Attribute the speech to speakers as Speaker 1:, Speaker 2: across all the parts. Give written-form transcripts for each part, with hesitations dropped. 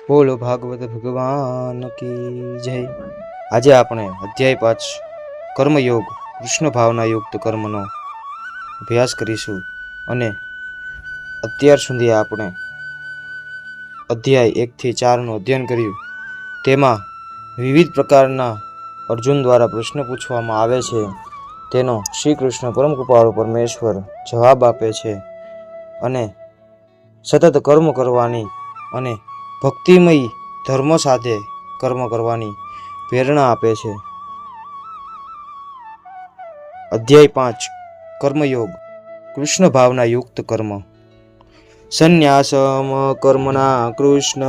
Speaker 1: બોલો ભાગવત ભગવાન કી જય। આજે આપણે અધ્યાય 5 કર્મયોગ કૃષ્ણ ભાવના યુક્ત કર્મનો અભ્યાસ કરીશું અને અત્યાર સુધી આપણે અધ્યાય 1 થી 4 નું અધ્યયન કર્યું। તેમાં વિવિધ પ્રકારના અર્જુન દ્વારા પ્રશ્ન પૂછવામાં આવે છે, તેનો શ્રી કૃષ્ણ પરમ કૃપાળુ પરમેશ્વર જવાબ આપે છે અને સતત કર્મ કરવાની અને ભક્તિમય ધર્મ સાથે કર્મ કરવાની પ્રેરણા આપે છે। અધ્યાય 5 કર્મયોગ કૃષ્ણ ભાવના યુક્ત કર્મ। સંન્યાસમ કર્મના કૃષ્ણ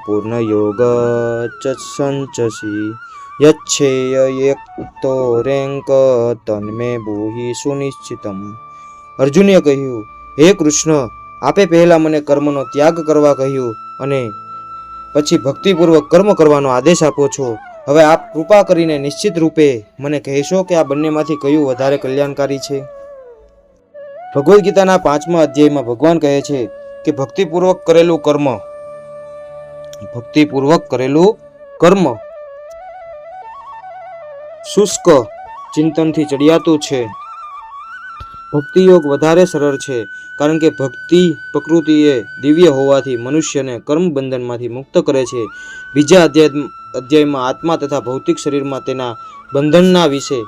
Speaker 1: પૂર્ણ યોગ ચ સંચસી યચ્છેય યુક્તો રેંક તન્મે ભૂહિ સુનિશ્ચિતમ। અર્જુને કહ્યું, હે કૃષ્ણ, આપે પહેલા મને કર્મનો ત્યાગ કરવા કહ્યું અને પછી ભક્તિપૂર્વક કર્મ કરવાનો આદેશ આપો છો। હવે આપ કૃપા કરીને નિશ્ચિત રૂપે મને કહેશો કે આ બંનેમાંથી કયું વધારે કલ્યાણકારી છે? ભગવદ્ ગીતાના 5મા અધ્યાયમાં ભગવાન કહે છે કે ભક્તિપૂર્વક કરેલું કર્મ શુષ્ક ચિંતનથી ચડિયાતું છે। ભક્તિ યોગ વધારે સરળ છે, કારણ કે ભક્તિ પ્રકૃતિએ દિવ્ય હોવાથી મનુષ્યને કર્મ બંધનમાંથી મુક્ત કરે છે। બીજા અધ્યાયમાં આત્મા તથા ભૌતિક શરીરમાં તેના બંધનના વિશે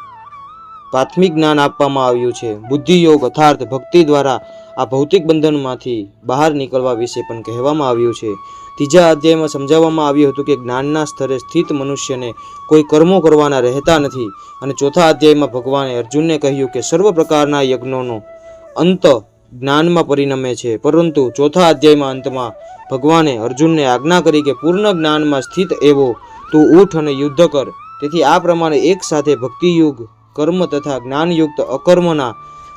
Speaker 1: પ્રાથમિક જ્ઞાન આપવામાં આવ્યું છે। બુદ્ધિ યોગ અર્થાત ભક્તિ દ્વારા આ ભૌતિક બંધનમાંથી બહાર નીકળવા વિશે પણ કહેવામાં આવ્યું છે। ત્રીજા અધ્યાયમાં સમજાવવામાં આવ્યું હતું કે જ્ઞાનના સ્તરે સ્થિત મનુષ્યને કોઈ કર્મો કરવાના રહેતા નથી અને ચોથા અધ્યાયમાં ભગવાને અર્જુનને કહ્યું કે સર્વ પ્રકારના યજ્ઞોનો અંત જ્ઞાનમાં પરિણમે છે, પરંતુ ચોથા અધ્યાયમાં અંતમાં ભગવાને અર્જુનને આજ્ઞા કરી કે પૂર્ણ જ્ઞાનમાં સ્થિત એવો તું ઉઠ અને યુદ્ધ કર। તેથી આ પ્રમાણે એક સાથે ભક્તિયુગ કર્મ તથા જ્ઞાનયુક્ત અકર્મના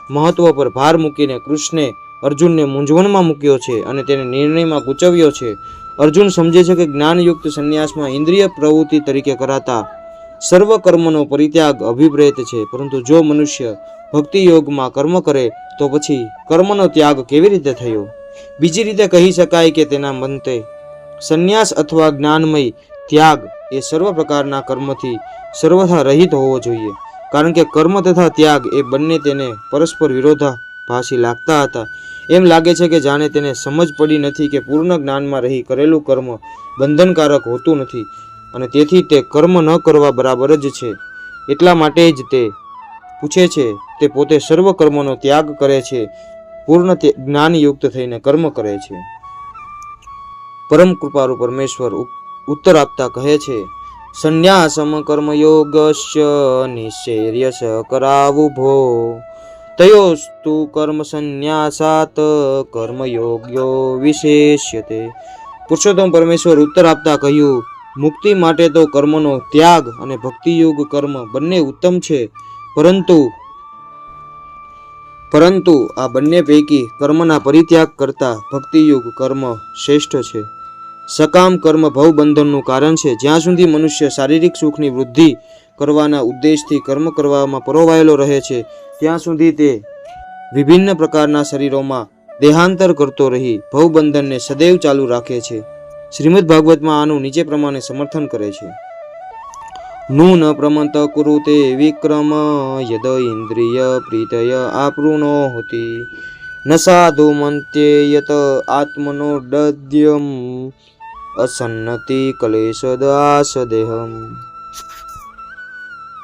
Speaker 1: મહત્વ પર ભાર મૂકીને કૃષ્ણે અર્જુનને મૂંઝવણમાં મૂક્યો છે અને તેને નિર્ણયમાં ગૂંચવ્યો છે। અર્જુન સમજે છે કે જ્ઞાનયુક્ત સંન્યાસમાં ઇન્દ્રિય પ્રવૃત્તિ તરીકે કરાતા સર્વ કર્મનો પરિત્યાગ અભિપ્રેત છે, પરંતુ જો મનુષ્ય ભક્તિ યોગમાં કર્મ કરે તો પછી કર્મનો ત્યાગ કેવી રીતે થયો? બીજી રીતે કહી શકાય કે તેના મંતે સંન્યાસ અથવા જ્ઞાનમય ત્યાગ એ સર્વ પ્રકારના કર્મથી સર્વથા રહિત હોવો જોઈએ, કારણ કે કર્મ તથા ત્યાગ એ બંને તેને પરસ્પર વિરોધાભાસી લાગતા હતા। એમ લાગે છે કે જાણે તેને સમજ પડી નથી કે પૂર્ણ જ્ઞાનમાં રહી કરેલું કર્મ બંધનકારક હોતું નથી અને તેથી તે કર્મ ન કરવા બરાબર જ છે। એટલા માટે જ તે પૂછે છે તે પોતે સર્વ કર્મનો ત્યાગ કરે છે, પૂર્ણ જ્ઞાનયુક્ત થઈને કર્મ કરે છે। પરમ કૃપાળુ પરમેશ્વર ઉત્તર આપતા કહે છે, સંન્યાસમ કર્મયોગસ્ય નિશ્ચર્યસ કરાવુભો તયોસ્તુ કર્મ સંન્યાસાત કર્મયોગ્યો વિશેષ્યતે। પુરુષોત્તમ પરમેશ્વર ઉત્તર આપતા કહ્યું, મુક્તિ માટે તો કર્મનો ત્યાગ અને ભક્તિયુગ કર્મ બંને ઉત્તમ છે, પરંતુ આ બંને પૈકી કર્મના પરિત્યાગ કરતા ભક્તિયુગ કર્મ શ્રેષ્ઠ છે। સકામ કર્મ ભવબંધનનું કારણ છે। જ્યાં સુધી મનુષ્ય શારીરિક સુખની વૃદ્ધિ કરવાના ઉદ્દેશથી કર્મ કરવામાં પરોવાયેલો રહે છે, ત્યાં સુધી તે વિભિન્ન પ્રકારના શરીરોમાં દેહાંતર કરતો રહી ભવબંધનને સદૈવ ચાલુ રાખે છે। શ્રીમદ ભાગવતમાં આનું નીચે પ્રમાણે સમર્થન કરે છે, નૂન પ્રમત કુરુતે વિક્રમ યદ ઇન્દ્રિય પ્રીતય આપૃણોતિ ન સાધુ મંત્યેયત આત્મનો દદ્યમ અસન્નતિ ક્લેશદ આસદેહમ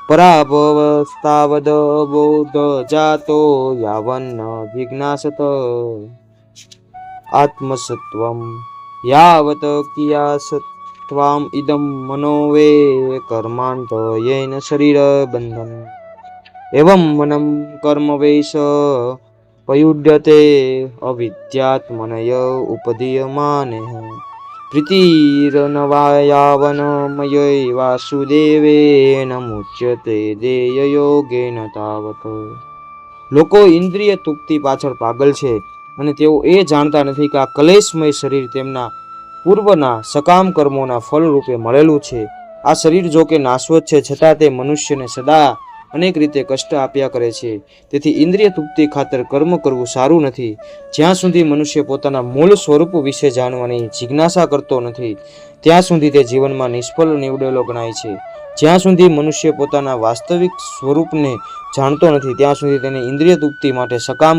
Speaker 1: પરાભવસ્તાવદ બોધ જાતો યાવન્ન વિજ્ઞાસત આત્મસત્વમ યાવત કિયાસત્વામ ઇદમ મનોવે કર્માંતયેન શરીર બંધન એવં મનમ કર્મ વૈશ પયુડ્યતે અવિદ્યાત્મનય ઉપદીયમાનેહ પ્રીતિરનવાયાવનમય વાસુદેવેન મુચ્યતે દેયયોગેન તાવત। લોકો ઇન્દ્રિય તૃપ્તિ પાછળ પાગલ છે અને તેઓ એ જાણતા નથી કે આ કલેશમય શરીર તેમના પૂર્વના સકામ કર્મોના ફળ રૂપે મળેલું છે। આ શરીર જો કે નાશવત છે, છતાં તે મનુષ્યને સદા અનેક રીતે કષ્ટ આપ્યા કરે છે. તેથી ઇન્દ્રિય તૃપ્તિ ખાતર કર્મ કરવું સારું નથી. જ્યાં સુધી મનુષ્ય પોતાના મૂળ સ્વરૂપ વિશે જાણવાની જિજ્ઞાસા કરતો નથી ત્યાં સુધી તે જીવનમાં નિષ્ફળ નીવડેલો ગણાય છે. જ્યાં સુધી મનુષ્ય પોતાના વાસ્તવિક સ્વરૂપને જાણતો નથી ત્યાં સુધી તેને ઇન્દ્રિય તૃપ્તિ માટે સકામ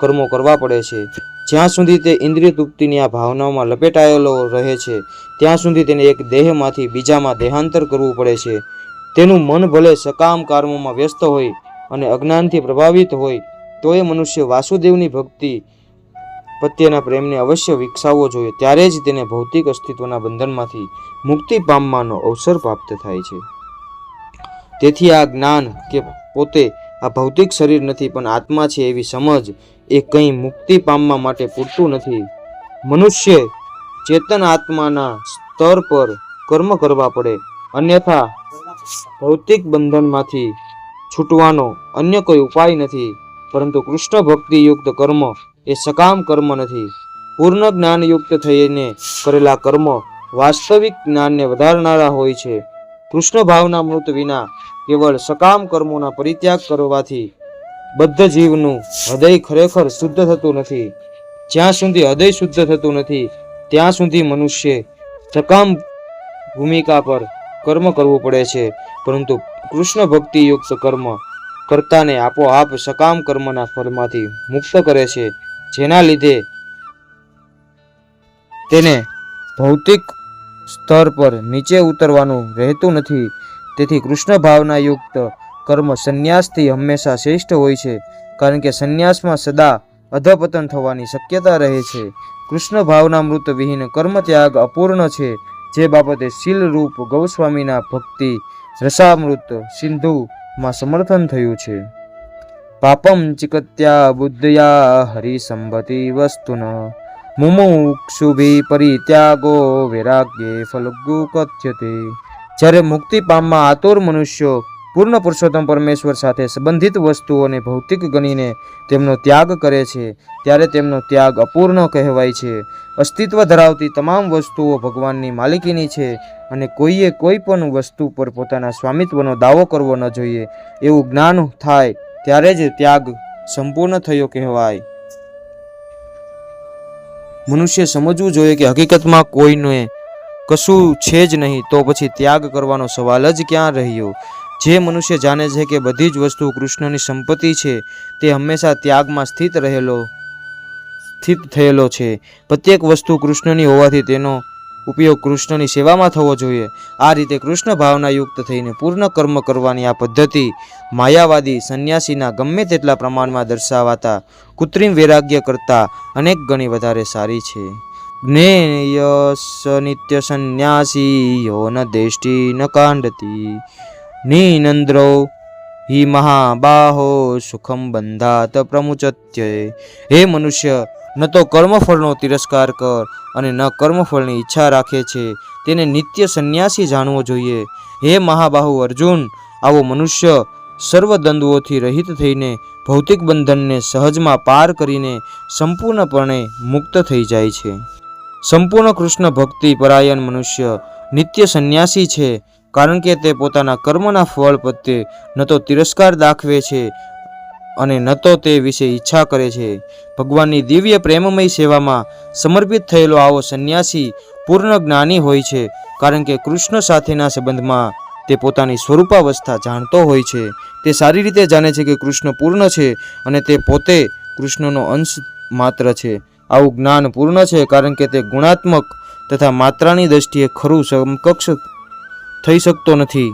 Speaker 1: કર્મો કરવા પડે છે. જ્યાં સુધી તે ઇન્દ્રિય તૃપ્તિની આ ભાવનાઓમાં લપેટાયેલો રહે છે ત્યાં સુધી તેને એક દેહમાંથી બીજામાં દેહાંતર કરવું પડે છે. તેનું મન ભલે સકામ કર્મોમાં વ્યસ્ત હોય અને અજ્ઞાનથી પ્રભાવિત હોય તો એ મનુષ્ય વાસુદેવની ભક્તિ પ્રત્યેના પ્રેમને અવશ્ય વિકસાવવો જોઈએ. ત્યારે જ તેને ભૌતિક અસ્તિત્વના બંધનમાંથી મુક્તિ પામવાનો અવસર પ્રાપ્ત થાય છે. તેથી આ જ્ઞાન કે પોતે આ ભૌતિક શરીર નથી પણ આત્મા છે એવી સમજ એ કંઈ મુક્તિ પામવા માટે પૂરતું નથી. મનુષ્ય ચેતન આત્માના સ્તર પર કર્મ કરવા પડે, અન્યથા ભૌતિક બંધનમાંથી છૂટવાનો અન્ય કોઈ ઉપાય નથી. પરંતુ કૃષ્ણ ભક્તિયુક્ત કર્મ એ સકામ કર્મ નથી. પૂર્ણ જ્ઞાનયુક્ત થઈને કરેલા કર્મ વાસ્તવિક જ્ઞાનને વધારનારા હોય છે. કૃષ્ણ ભાવના મૃત વિના કેવળ સકામ કર્મોના પરિત્યાગ કરવાથી બદ્ધ જીવનું હૃદય ખરેખર શુદ્ધ થતું નથી. જ્યાં સુધી હૃદય શુદ્ધ થતું નથી ત્યાં સુધી મનુષ્ય સકામ ભૂમિકા પર કર્મ કરવું પડે છે. પરંતુ કૃષ્ણ ભક્તિયુક્ત કર્મ કર્તાને આપોઆપ સકામ કર્મના ફળમાંથી મુક્ત કરે છે, જેના લીધે તેને ભૌતિક સ્તર પર નીચે ઉતરવાનું રહેતું નથી. તેથી કૃષ્ણ ભાવનાયુક્ત કર્મ સંન્યાસથી હંમેશા શ્રેષ્ઠ હોય છે, કારણ કે સંન્યાસમાં સદા અધપતન થવાની શક્યતા રહે છે. કૃષ્ણ ભાવનામૃત વિહીન કર્મ ત્યાગ અપૂર્ણ છે, જે બાબતે શીલ રૂપ ગોસ્વામીના ભક્તિ રસામૃત સિંધુમાં સમર્થન થયું છે. પાપમ ચિકત્યા બુદ્ધયા હરિસંભતિ વસ્તુન મુમુક્ષુભિ પરિત્યાગો વૈરાગ્યે ફલગુ કથ્યતે. જ્યારે મુક્તિ પામવા આતુર મનુષ્યો પૂર્ણ પુરુષોત્તમ પરમેશ્વર સાથે સંબંધિત વસ્તુઓને ભૌતિક ગણીને તેમનો ત્યાગ કરે છે ત્યારે તેમનો ત્યાગ અપૂર્ણ કહેવાય છે. અસ્તિત્વ ધરાવતી તમામ વસ્તુઓ ભગવાનની માલિકીની છે અને કોઈએ કોઈ પણ વસ્તુ પર પોતાના સ્વામિત્વનો દાવો કરવો ન જોઈએ. એવું જ્ઞાન થાય ત્યારે જ ત્યાગ સંપૂર્ણ થયો કહેવાય. મનુષ્ય સમજવું જોઈએ કે હકીકતમાં કોઈને કશું છે જ નહીં, તો પછી ત્યાગ કરવાનો સવાલ જ ક્યાં રહ્યો. જે મનુષ્ય જાણે છે કે બધી જ વસ્તુ કૃષ્ણની સંપત્તિ છે તે હંમેશા ત્યાગમાં સ્થિત થયેલો છે. પ્રત્યેક વસ્તુ કૃષ્ણની હોવાથી તેનો ઉપયોગ કૃષ્ણની સેવામાં થવો જોઈએ. આ રીતે કૃષ્ણ ભાવનાયુક્ત થઈને પૂર્ણ કર્મ કરવાની આ પદ્ધતિ માયાવાદી સંન્યાસીના ગમે તેટલા પ્રમાણમાં દર્શાવાતા કૃત્રિમ વૈરાગ્ય કરતાં અનેક ગણી વધારે સારી છે. જ્ઞેયસ નિત્ય સંન્યાસી યો ન દેષ્ટિ ન કાંડતી નિનંદ્રો હિ મહાબાહો સુખમ બંધાત પ્રમુચત્યય. હે મનુષ્ય, ન તો કર્મફળનો તિરસ્કાર કર અને ન કર્મફળની ઈચ્છા રાખે છે તેને નિત્ય સંન્યાસી જાણવો જોઈએ. હે મહાબાહુ અર્જુન, આવો મનુષ્ય સર્વ દ્વંદ્વોથી રહિત થઈને ભૌતિક બંધનને સહજમાં પાર કરીને સંપૂર્ણપણે મુક્ત થઈ જાય છે. સંપૂર્ણ કૃષ્ણ ભક્તિ પરાયણ મનુષ્ય નિત્ય સંન્યાસી છે, કારણ કે તે પોતાના કર્મના ફળ પ્રત્યે ન તો તિરસ્કાર દાખવે છે અને ન તો તે વિશે ઈચ્છા કરે છે. ભગવાનની દિવ્ય પ્રેમમય સેવામાં સમર્પિત થયેલો આવો સંન્યાસી પૂર્ણ જ્ઞાની હોય છે, કારણ કે કૃષ્ણ સાથેના સંબંધમાં તે પોતાની સ્વરૂપાવસ્થા જાણતો હોય છે. તે સારી રીતે જાણે છે કે કૃષ્ણ પૂર્ણ છે અને તે પોતે કૃષ્ણનો અંશ માત્ર છે. આવું જ્ઞાન પૂર્ણ છે કારણ કે તે ગુણાત્મક તથા માત્રાની દ્રષ્ટિએ ખરું સમકક્ષ થઈ શકતો નથી.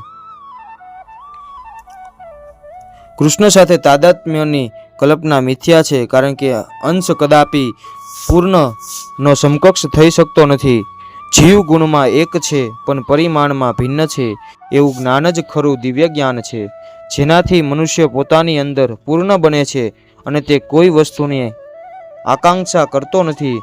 Speaker 1: કૃષ્ણ સાથે તાદાત્મ્યની કલ્પના મિથ્યા છે, કારણ કે અંશ કદાપી પૂર્ણનો સમકક્ષ થઈ શકતો નથી. જીવ ગુણમાં એક છે પણ પરિમાણમાં ભિન્ન છે, એવું જ્ઞાન જ ખરું દિવ્ય જ્ઞાન છે, જેનાથી મનુષ્ય પોતાની અંદર પૂર્ણ બને છે અને તે કોઈ વસ્તુની આકાંક્ષા કરતો નથી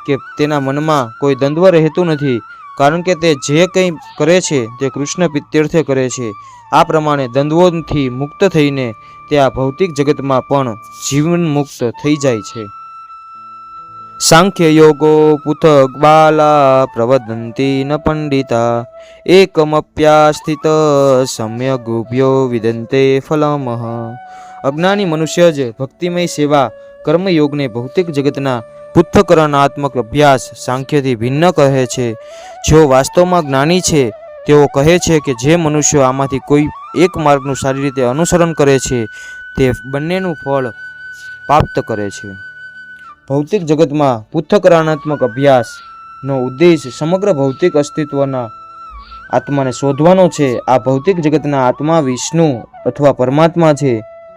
Speaker 1: કે તેના મનમાં કોઈ દ્વંદ્વ રહેતું નથી, કારણ કે તે જે કંઈ કરે છે તે કૃષ્ણ પ્રીત્યર્થે કરે છે. આ પ્રમાણે દ્વંદ્વોથી મુક્ત થઈને તે આ ભૌતિક જગતમાં પણ જીવન મુક્ત થઈ જાય છે. સાંખ્ય યોગો પૃથક બાલા પ્રવદંતી ન પંડિતા એકમપ્યાસ્થિત સમ્યગુભ્યો વિદંતે ફલમઃ. અજ્ઞાની મનુષ્ય જ ભક્તિમય સેવા કર્મયોગને ભૌતિક જગતના પૃથ્થકરણાત્મક અભ્યાસ સાંખ્યથી ભિન્ન કહે છે. જેઓ વાસ્તવમાં જ્ઞાની છે તેઓ કહે છે કે જે મનુષ્યો આમાંથી કોઈ એક માર્ગનું સારી રીતે અનુસરણ કરે છે તે બંનેનું ફળ પ્રાપ્ત કરે છે. ભૌતિક જગતમાં પૃથ્થકરણાત્મક અભ્યાસનો ઉદ્દેશ સમગ્ર ભૌતિક અસ્તિત્વના આત્માને શોધવાનો છે. આ ભૌતિક જગતના આત્મા વિષ્ણુ અથવા પરમાત્મા છે.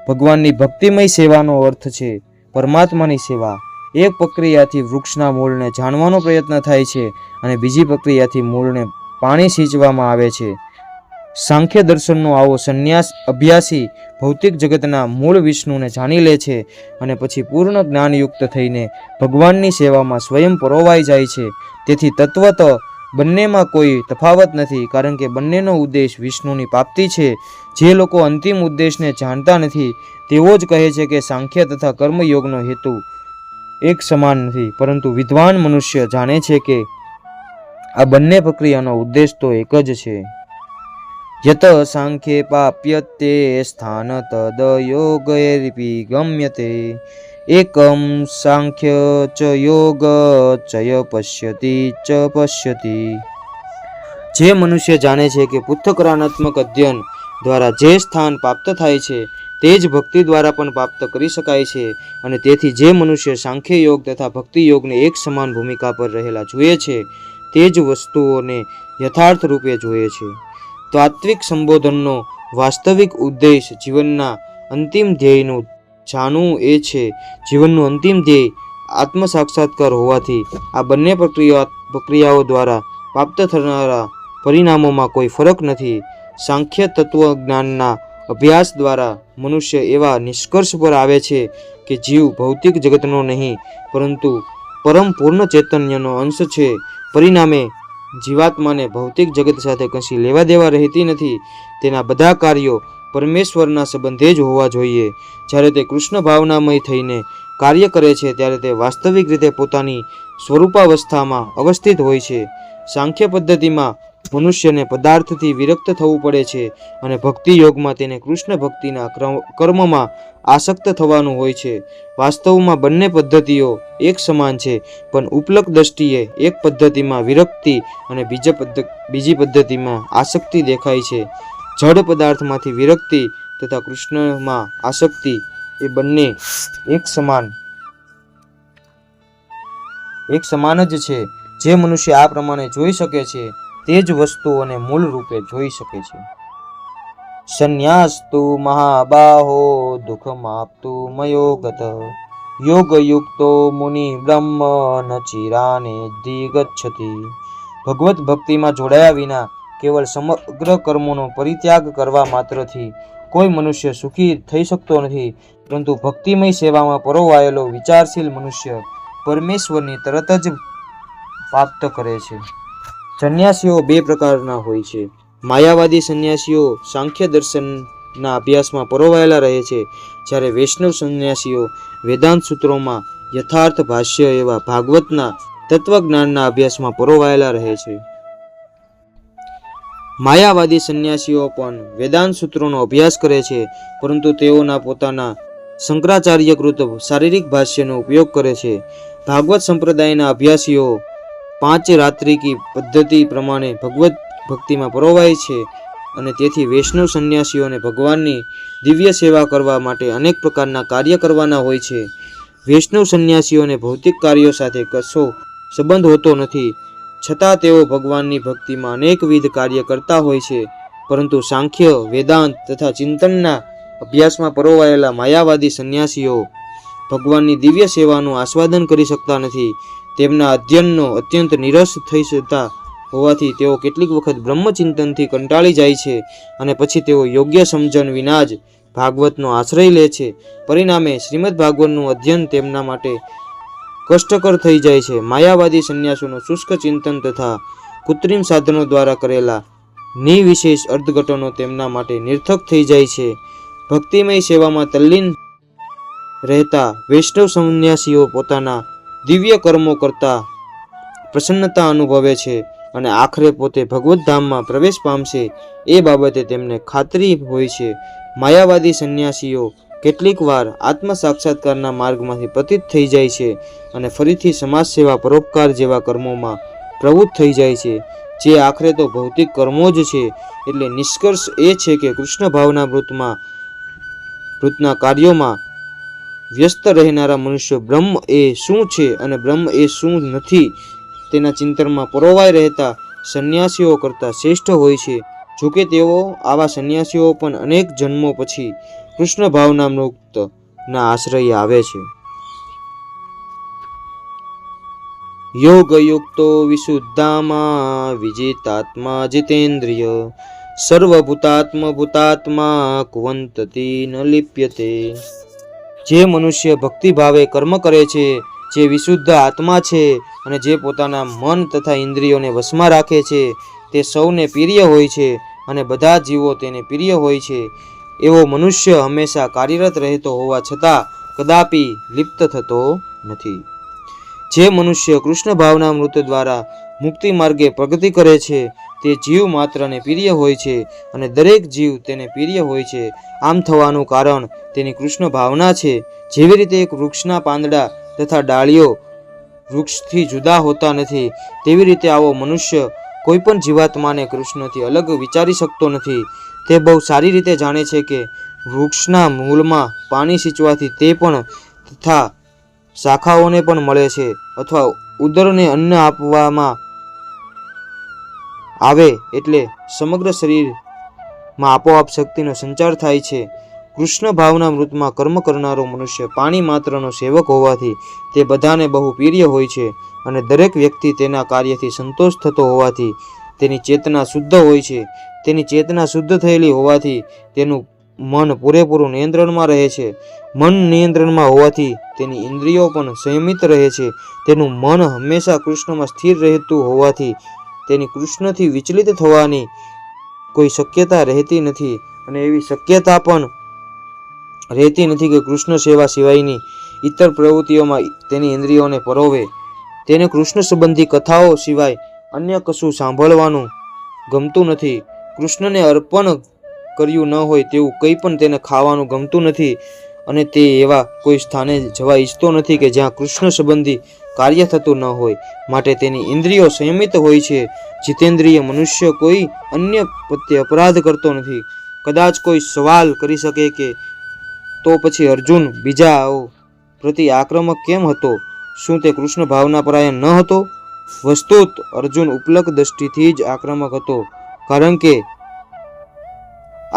Speaker 1: ભગવાનની ભક્તિમય સેવાનો અર્થ છે પરમાત્માની સેવા. એક પ્રક્રિયાથી વૃક્ષના મૂળને જાણવાનો પ્રયત્ન થાય છે અને બીજી પ્રક્રિયાથી મૂળને પાણી સિંચવામાં આવે છે. સાંખ્ય દર્શનનો આવો સંન્યાસ અભ્યાસી ભૌતિક જગતના મૂળ વિષ્ણુને જાણી લે છે અને પછી પૂર્ણ જ્ઞાનયુક્ત થઈને ભગવાનની સેવામાં સ્વયં પરોવાઈ જાય છે. તેથી તત્વત બંનેમાં કોઈ તફાવત નથી, કારણ કે બંનેનો ઉદ્દેશ વિષ્ણુની પ્રાપ્તિ છે. જે લોકો અંતિમ ઉદ્દેશને જાણતા નથી તેઓ જ કહે છે કે સાંખ્ય તથા કર્મયોગનો હેતુ એક સમાન નથી, પરંતુ વિદ્વાન મનુષ્ય જાણે છે કે આ બંને પ્રક્રિયાનો ઉદ્દેશ તો એક જ છે. યત સાંખ્યે પ્રાપ્યતે સ્થાન તદ યોગૈરપી ગમ્યતે એકમ સાંખ્ય ચ યોગ ચય પશ્યતિ ચ પશ્યતિ. જે મનુષ્ય જાણે છે કે પૃથ્થકરણાત્મક અધ્યયન દ્વારા જે સ્થાન પ્રાપ્ત થાય છે તે જ ભક્તિ દ્વારા પણ પ્રાપ્ત કરી શકાય છે, અને તેથી જે મનુષ્ય સાંખ્ય યોગ તથા ભક્તિ યોગને એક સમાન ભૂમિકા પર રહેલા જોઈએ છે તે જ વસ્તુઓને યથાર્થ રૂપે જોઈએ છે. તાત્વિક સંબોધનનો વાસ્તવિક ઉદ્દેશ જીવનના અંતિમ ધ્યેયનું જાણવું એ છે. જીવનનું અંતિમ ધ્યેય આત્મ સાક્ષાત્કાર હોવાથી આ બંને પ્રક્રિયાઓ દ્વારા પ્રાપ્ત થનારા પરિણામોમાં કોઈ ફરક નથી. સાંખ્ય તત્વજ્ઞાનના અભ્યાસ દ્વારા મનુષ્ય એવા નિષ્કર્ષ પર આવે છે કે જીવ ભૌતિક જગતનો નહીં પરંતુ પરમ પૂર્ણ ચૈતન્યનો અંશ છે. પરિણામે જીવાત્માને ભૌતિક જગત સાથે કશી લેવા દેવા રહેતી નથી. તેના બધા કાર્યો પરમેશ્વરના સંબંધે જ હોવા જોઈએ. જ્યારે તે કૃષ્ણ ભાવનામય થઈને કાર્ય કરે છે ત્યારે તે વાસ્તવિક રીતે પોતાની સ્વરૂપાવસ્થામાં અવસ્થિત હોય છે. સાંખ્ય પદ્ધતિમાં મનુષ્યને પદાર્થથી વિરક્ત થવું પડે છે અને ભક્તિ યોગમાં તેને કૃષ્ણ ભક્તિના કર્મમાં આસક્ત થવાનું હોય છે. વાસ્તવમાં બંને પદ્ધતિઓ એક સમાન છે, પણ ઉપલક દ્રષ્ટિએ એક પદ્ધતિમાં વિરક્તિ અને બીજી પદ્ધતિમાં આસક્તિ દેખાય છે. જડ પદાર્થમાંથી વિરક્તિ તથા કૃષ્ણમાં આસક્તિ એ બંને એક સમાન જ છે. જે મનુષ્ય આ પ્રમાણે જોઈ શકે છે તે જ વસ્તુઓને મૂળ રૂપે જોઈ શકે છે. સંન્યાસ્તુ મહાબાહો દુઃખમાપ્તુ મયોગત યોગયુક્તો મુનિ બ્રહ્મ ન ચિરાને દિગચ્છતિ. ભગવત ભક્તિમાં જોડાયા વિના કેવળ સમગ્ર કર્મોનો પરિત્યાગ કરવા માત્રથી કોઈ મનુષ્ય સુખી થઈ શકતો નથી, પરંતુ ભક્તિમય સેવામાં પરોવાયેલો વિચારશીલ મનુષ્ય પરમેશ્વરની તરત જ પ્રાપ્ત કરે છે. સંન્યાસીઓ બે પ્રકારના હોય છે. માયાવાદી સંન્યાસીઓ સાંખ્ય દર્શનના અભ્યાસમાં પરોવાયેલા રહે છે, જ્યારે વૈષ્ણવ સંન્યાસીઓ વેદાંત સૂત્રોમાં યથાર્થ ભાષ્ય એવા ભાગવતના તત્વજ્ઞાનના અભ્યાસમાં પરોવાયેલા રહે છે. માયાવાદી સંન્યાસીઓ પણ વેદાંત સૂત્રોનો અભ્યાસ કરે છે, પરંતુ તેઓના પોતાના શંકરાચાર્યકૃત શારીરિક ભાષ્યનો ઉપયોગ કરે છે. ભાગવત સંપ્રદાયના અભ્યાસીઓ 5 રાત્રિકી પદ્ધતિ પ્રમાણે ભગવત ભક્તિમાં પરોવાય છે, અને તેથી વૈષ્ણવ સંન્યાસીઓને ભગવાનની દિવ્ય સેવા કરવા માટે અનેક પ્રકારના કાર્ય કરવાના હોય છે. વૈષ્ણવ સંન્યાસીઓને ભૌતિક કાર્યો સાથે કશો સંબંધ હોતો નથી, છતાં તેઓ ભગવાનની ભક્તિમાં અનેકવિધ કાર્ય કરતા હોય છે. પરંતુ સાંખ્ય, વેદાંત તથા ચિંતનના અભ્યાસમાં પરોવાયેલા માયાવાદી સંન્યાસીઓ ભગવાનની દિવ્ય સેવાનું આસ્વાદન કરી શકતા નથી. તેમના અધ્યયનનો અત્યંત નિરસ થઈ જતા હોવાથી તેઓ કેટલીક વખત બ્રહ્મચિંતનથી કંટાળી જાય છે અને પછી તેઓ યોગ્ય સમજણ વિના જ ભાગવતનો આશ્રય લે છે. પરિણામે શ્રીમદ ભાગવતનું અધ્યયન તેમના માટે કષ્ટકર થઈ જાય છે. માયાવાદી સંન્યાસોનું શુષ્ક ચિંતન તથા કૃત્રિમ સાધનો દ્વારા કરેલા નિર્વિશેષ અર્થઘટનો તેમના માટે નિરર્થક થઈ જાય છે. ભક્તિમય સેવામાં તલ્લીન રહેતા વૈષ્ણવ સંન્યાસીઓ પોતાના દિવ્ય કર્મો કરતા પ્રસન્નતા અનુભવે છે અને આખરે પોતે ભગવત ધામમાં પ્રવેશ પામશે એ બાબતે તેમને ખાતરી હોય છે. માયાવાદી સંન્યાસીઓ કેટલીક વાર આત્મ સાક્ષાત્કારના માર્ગમાંથી પતિત થઈ જાય છે અને ફરીથી સમાજ સેવા, પરોપકાર જેવા કર્મોમાં પ્રવૃત્ત થઈ જાય છે, જે આખરે તો ભૌતિક કર્મો જ છે. એટલે નિષ્કર્ષ એ છે કે કૃષ્ણ ભાવના વૃત્તના કાર્યોમાં વ્યસ્ત રહેનારા મનુષ્યો બ્રહ્મ એ શું છે અને બ્રહ્મ એ શું નથી તેના ચિંતનમાં પરોવાઈ રહેતા સંન્યાસીઓ કરતાં શ્રેષ્ઠ હોય છે. જોકે તેઓ આવા સંન્યાસીઓ પણ અનેક જન્મો પછી કૃષ્ણ ભાવના મુક્તના આશ્રય આવે છે. યોગયુક્તો વિશુદ્ધામા વિજિતાત્મા જિતેન્દ્રિય સર્વભૂતાત્મા કુવંતતી ન લિપ્યતે. જે મનુષ્ય ભક્તિભાવે કર્મ કરે છે, જે વિશુદ્ધ આત્મા છે અને જે પોતાના મન તથા ઇન્દ્રિયોને વશમાં રાખે છે, તે સૌને પ્રિય હોય છે અને બધા જીવો તેને પ્રિય હોય છે. એવો મનુષ્ય હંમેશા કાર્યરત રહેતો હોવા છતાં કદાપી લિપ્ત થતો નથી. જે મનુષ્ય કૃષ્ણ ભાવના મૃત દ્વારા મુક્તિ માર્ગે પ્રગતિ કરે છે, તે જીવ માત્રને પ્રિય હોય છે અને દરેક જીવ તેને પ્રિય હોય છે. આમ થવાનું કારણ તેની કૃષ્ણ ભાવના છે. જેવી રીતે એક વૃક્ષના પાંદડા તથા ડાળીઓ વૃક્ષથી જુદા હોતા નથી, તેવી રીતે આવો મનુષ્ય કોઈ પણ જીવાત્માને કૃષ્ણથી અલગ વિચારી શકતો નથી. તે બહુ સારી રીતે જાણે છે કે વૃક્ષના મૂળમાં પાણી સિંચવાથી તે પણ તથા શાખાઓને પણ મળે છે, અથવા ઉદરને અન્ન આપવામાં આવે એટલે સમગ્ર શરીરમાં આપોઆપ શક્તિનો સંચાર થાય છે. કૃષ્ણ ભાવના મૃતમાં કર્મ કરનારો મનુષ્ય પાણી માત્રનો સેવક હોવાથી તે બધાને બહુ પ્રિય હોય છે અને દરેક વ્યક્તિ તેના કાર્યથી સંતોષ થતો હોવાથી તેની ચેતના શુદ્ધ હોય છે. તેની ચેતના શુદ્ધ થયેલી હોવાથી તેનું મન પૂરેપૂરું નિયંત્રણમાં રહે છે. મન નિયંત્રણમાં હોવાથી તેની ઇન્દ્રિયો પણ સંયમિત રહે છે. તેનું મન હંમેશા કૃષ્ણમાં સ્થિર રહેતું હોવાથી તેની કૃષ્ણથી વિચલિત થવાની કોઈ શક્યતા રહેતી નથી અને એવી શક્યતા પણ રહેતી નથી કે કૃષ્ણ સેવા સિવાયની ઇતર પ્રવૃત્તિઓમાં તેની ઇન્દ્રિયોને પરોવે. તેને કૃષ્ણ સંબંધી કથાઓ સિવાય અન્ય કશું સાંભળવાનું ગમતું નથી. કૃષ્ણને અર્પણ કર્યું ન હોય તેવું કંઈ પણ તેને ખાવાનું ગમતું નથી અને તે એવા કોઈ સ્થાને જવા ઈચ્છતો નથી કે જ્યાં કૃષ્ણ સંબંધી કાર્ય થતું ન હોય. માટે તેની ઇન્દ્રિયો સંયમિત હોય છે. જીતેન્દ્રિય મનુષ્ય કોઈ અન્ય પ્રત્યે અપરાધ કરતો નથી. કદાચ કોઈ સવાલ કરી શકે કે તો પછી અર્જુન બીજાઓ પ્રતિ આક્રમક કેમ હતો? શું તે કૃષ્ણ ભાવના પરાયણ ન હતો? વસ્તુત અર્જુન ઉપલક દ્રષ્ટિથી જ આક્રમક હતો, કારણ કે